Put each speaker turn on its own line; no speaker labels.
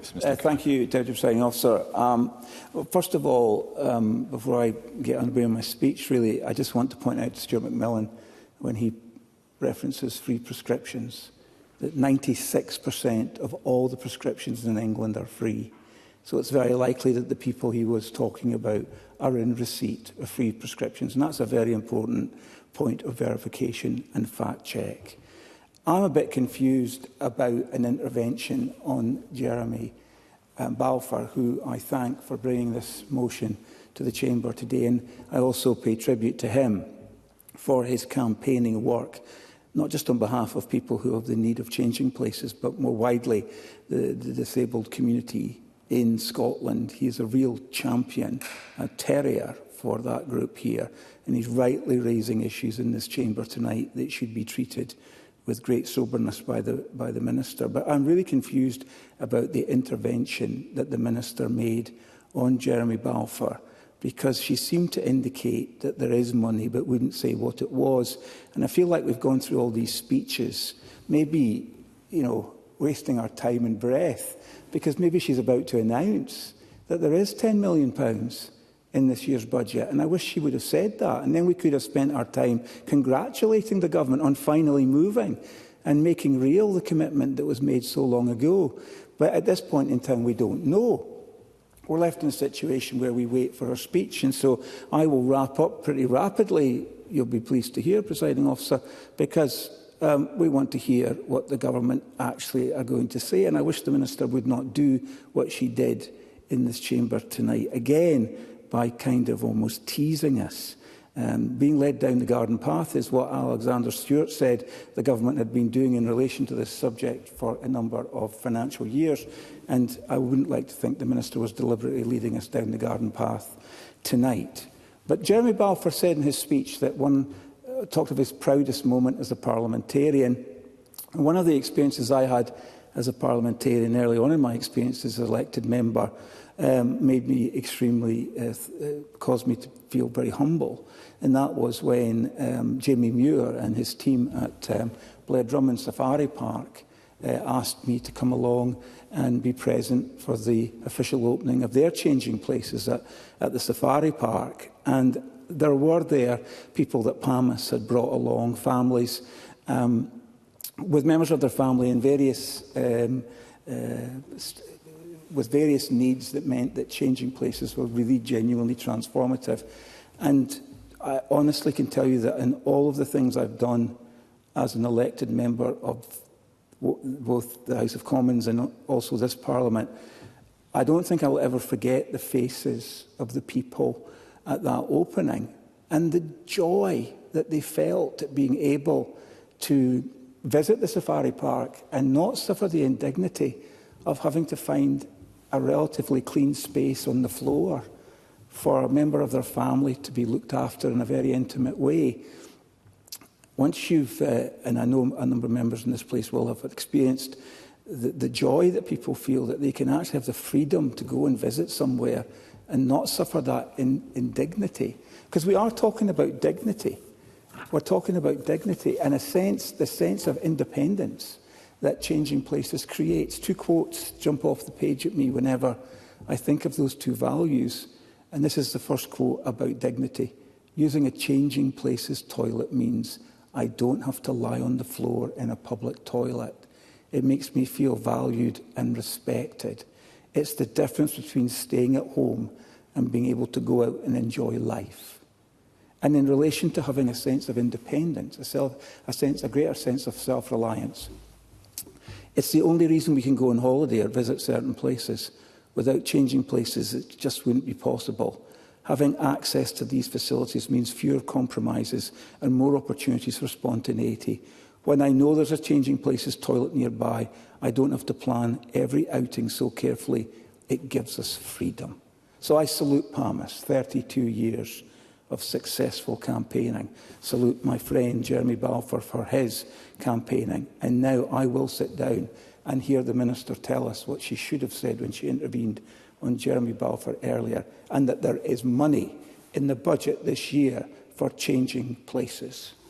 minutes, Mr.
Thank you, Deputy Presiding Officer. Well, first of all, before I get underway in my speech, really, I just want to point out to Stuart McMillan, when he references free prescriptions, that 96% of all the prescriptions in England are free. So it's very likely that the people he was talking about are in receipt of free prescriptions. And that's a very important point of verification and fact check. I'm a bit confused about an intervention on Jeremy Balfour, who I thank for bringing this motion to the Chamber today. And I also pay tribute to him for his campaigning work, not just on behalf of people who have the need of changing places, but more widely the disabled community in Scotland. He is a real champion, a terrier for that group here, and he's rightly raising issues in this chamber tonight that should be treated with great soberness by the Minister. But I'm really confused about the intervention that the Minister made on Jeremy Balfour, because she seemed to indicate that there is money but wouldn't say what it was. And I feel like we've gone through all these speeches, maybe, wasting our time and breath, because maybe she's about to announce that there is £10 million in this year's budget. And I wish she would have said that. And then we could have spent our time congratulating the government on finally moving and making real the commitment that was made so long ago. But at this point in time, we don't know. We're left in a situation where we wait for her speech. And so I will wrap up pretty rapidly, you'll be pleased to hear, Presiding Officer, because we want to hear what the government actually are going to say. And I wish the Minister would not do what she did in this chamber tonight, again, by kind of almost teasing us. Being led down the garden path is what Alexander Stewart said the government had been doing in relation to this subject for a number of financial years. And I wouldn't like to think the Minister was deliberately leading us down the garden path tonight. But Jeremy Balfour said in his speech that talked of his proudest moment as a parliamentarian. And one of the experiences I had as a parliamentarian early on in my experience as an elected member made me extremely, caused me to feel very humble. And that was when Jamie Muir and his team at Blair Drummond Safari Park asked me to come along and be present for the official opening of their changing places at the Safari Park. And there were there people that PAMIS had brought along, families with members of their family in various with various needs that meant that changing places were really genuinely transformative. And I honestly can tell you that in all of the things I've done as an elected member of both the House of Commons and also this Parliament, I don't think I'll ever forget the faces of the people at that opening and the joy that they felt at being able to visit the Safari Park and not suffer the indignity of having to find a relatively clean space on the floor for a member of their family to be looked after in a very intimate way. Once you've, and I know a number of members in this place will have experienced the joy that people feel that they can actually have the freedom to go and visit somewhere and not suffer that indignity. Because we are talking about dignity. We're talking about dignity and the sense of independence that changing places creates. Two quotes jump off the page at me whenever I think of those two values. And this is the first quote about dignity. Using a changing places toilet means I don't have to lie on the floor in a public toilet. It makes me feel valued and respected. It's the difference between staying at home and being able to go out and enjoy life. And in relation to having a sense of independence, a greater sense of self-reliance, it's the only reason we can go on holiday or visit certain places. Without changing places, it just wouldn't be possible. Having access to these facilities means fewer compromises and more opportunities for spontaneity. When I know there's a changing places toilet nearby, I don't have to plan every outing so carefully. It gives us freedom. So I salute PAMIS, 32 years of successful campaigning. Salute my friend Jeremy Balfour for his campaigning. And now I will sit down and hear the Minister tell us what she should have said when she intervened on Jeremy Balfour earlier, and that there is money in the budget this year for changing places.